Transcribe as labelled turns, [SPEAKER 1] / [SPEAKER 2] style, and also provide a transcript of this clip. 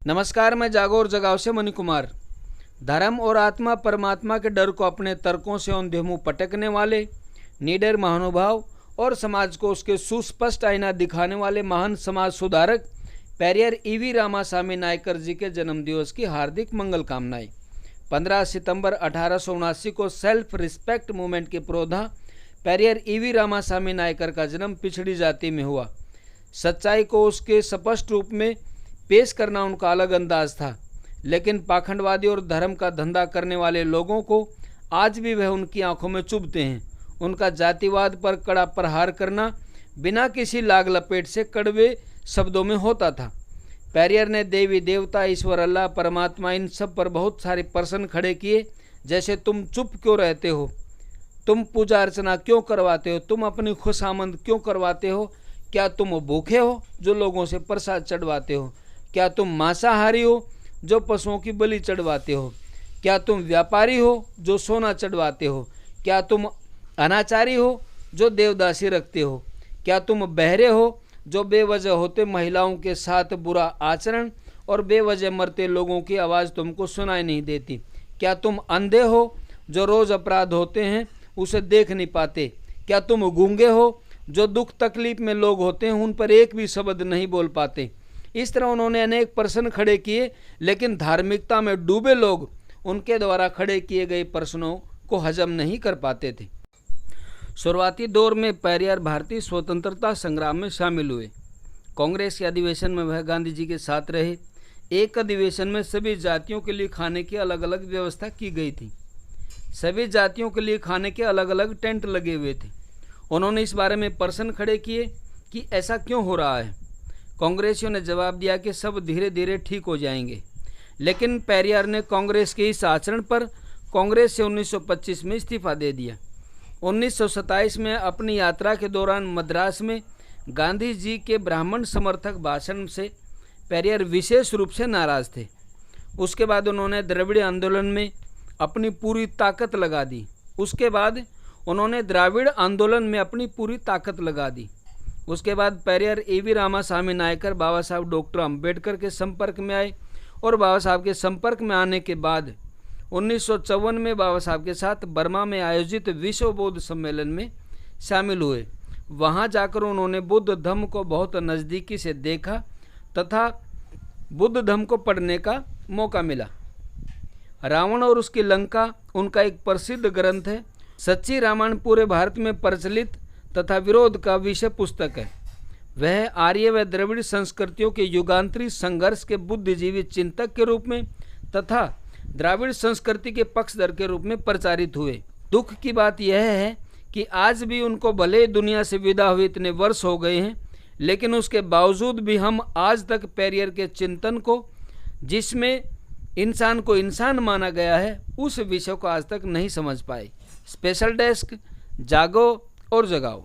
[SPEAKER 1] नमस्कार, मैं जागो और जगाओ से मणि कुमार। धर्म और आत्मा परमात्मा के डर को अपने तर्कों से औंधे-मुंह पटकने वाले निडर महानुभाव और समाज को उसके सुस्पष्ट आईना दिखाने वाले महान समाज सुधारक पेरियर ईवी रामासामी नायकर जी के जन्मदिवस की हार्दिक मंगल कामनाएं। 15 सितंबर 1879 को सेल्फ रिस्पेक्ट मूवमेंट के प्रोधा पेरियर ईवी रामासामी नायकर का जन्म पिछड़ी जाति में हुआ। सच्चाई को उसके स्पष्ट रूप में पेश करना उनका अलग अंदाज था, लेकिन पाखंडवादी और धर्म का धंधा करने वाले लोगों को आज भी वह उनकी आंखों में चुभते हैं। उनका जातिवाद पर कड़ा प्रहार करना बिना किसी लाग लपेट से कड़वे शब्दों में होता था। पेरियर ने देवी देवता, ईश्वर, अल्लाह, परमात्मा, इन सब पर बहुत सारे प्रश्न खड़े किए, जैसे तुम चुप क्यों रहते हो, तुम पूजा अर्चना क्यों करवाते हो, तुम अपनी खुशामद क्यों करवाते हो, क्या तुम भूखे हो जो लोगों से प्रसाद चढ़वाते हो, क्या तुम मांसाहारी हो जो पशुओं की बलि चढ़वाते हो, क्या तुम व्यापारी हो जो सोना चढ़वाते हो, क्या तुम अनाचारी हो जो देवदासी रखते हो, क्या तुम बहरे हो जो बेवजह होते महिलाओं के साथ बुरा आचरण और बेवजह मरते लोगों की आवाज़ तुमको सुनाई नहीं देती, क्या तुम अंधे हो जो रोज़ अपराध होते हैं उसे देख नहीं पाते, क्या तुम गूंगे हो जो दुख तकलीफ में लोग होते हैं उन पर एक भी शब्द नहीं बोल पाते। इस तरह उन्होंने अनेक प्रश्न खड़े किए, लेकिन धार्मिकता में डूबे लोग उनके द्वारा खड़े किए गए प्रश्नों को हजम नहीं कर पाते थे। शुरुआती दौर में पेरियर भारतीय स्वतंत्रता संग्राम में शामिल हुए। कांग्रेस के अधिवेशन में वह गांधी जी के साथ रहे। एक अधिवेशन में सभी जातियों के लिए खाने की अलग अलग व्यवस्था की गई थी। सभी जातियों के लिए खाने के अलग अलग टेंट लगे हुए थे। उन्होंने इस बारे में प्रश्न खड़े किए कि ऐसा क्यों हो रहा है। कांग्रेसियों ने जवाब दिया कि सब धीरे धीरे ठीक हो जाएंगे, लेकिन पेरियर ने कांग्रेस के इस आचरण पर कांग्रेस से 1925 में इस्तीफा दे दिया। 1927 में अपनी यात्रा के दौरान मद्रास में गांधी जी के ब्राह्मण समर्थक भाषण से पेरियर विशेष रूप से नाराज थे। उसके बाद उन्होंने द्रविड़ आंदोलन में अपनी पूरी ताकत लगा दी। उसके बाद पेरियर ईवी रामासामी नायकर बाबा साहब डॉक्टर अंबेडकर के संपर्क में आए और बाबा साहब के संपर्क में आने के बाद 1954 में बाबा साहब के साथ बर्मा में आयोजित विश्व बौद्ध सम्मेलन में शामिल हुए। वहां जाकर उन्होंने बुद्ध धम्म को बहुत नज़दीकी से देखा तथा बुद्ध धम्म को पढ़ने का मौका मिला। रावण और उसकी लंका उनका एक प्रसिद्ध ग्रंथ है। सच्ची रामायण पूरे भारत में प्रचलित तथा विरोध का विषय पुस्तक है। वह आर्य व द्रविड़ संस्कृतियों के युगांतरी संघर्ष के बुद्धिजीवी चिंतक के रूप में तथा द्राविड़ संस्कृति के पक्षधर के रूप में प्रचारित हुए। दुख की बात यह है कि आज भी उनको भले दुनिया से विदा हुए इतने वर्ष हो गए हैं, लेकिन उसके बावजूद भी हम आज तक पेरियर के चिंतन को, जिसमें इंसान को इंसान माना गया है, उस विषय को आज तक नहीं समझ पाए। स्पेशल डेस्क, जागो और जगाओ।